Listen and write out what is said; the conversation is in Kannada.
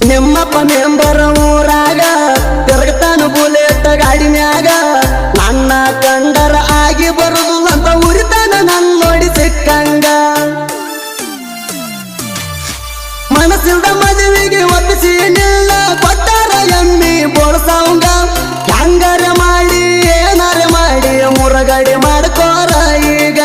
ನಿಮ್ಮಪ್ಪ ಮೆಂಬರ್ ಊರಾಗ ತಿರುಗತಾನ ಬುಲೆಟ್ ಗಾಡಿ ಮ್ಯಾಗ ನನ್ನ ಕಂಡರ ಆಗಿ ಬರುದು ಅಂತ ಉರಿತಾನ ನನ್ ನೋಡಿ ಸಿಕ್ಕಂಗ ಮನಸ್ಸಿಲ್ದ ಮದುವೆಗೆ ಒಪ್ಪಿಸಿ ನಿಲ್ಲ ಕೊಟ್ಟಾರ ಎಮ್ಮಿ ಬೋಳ್ಸವಂಗ ಹಂಗಾರೆ ಮಾಡಿ ಏನಾರೆ ಮಾಡಿ ಮುರಗಡೆ ಮಾಡ್ಕೋರ ಈಗ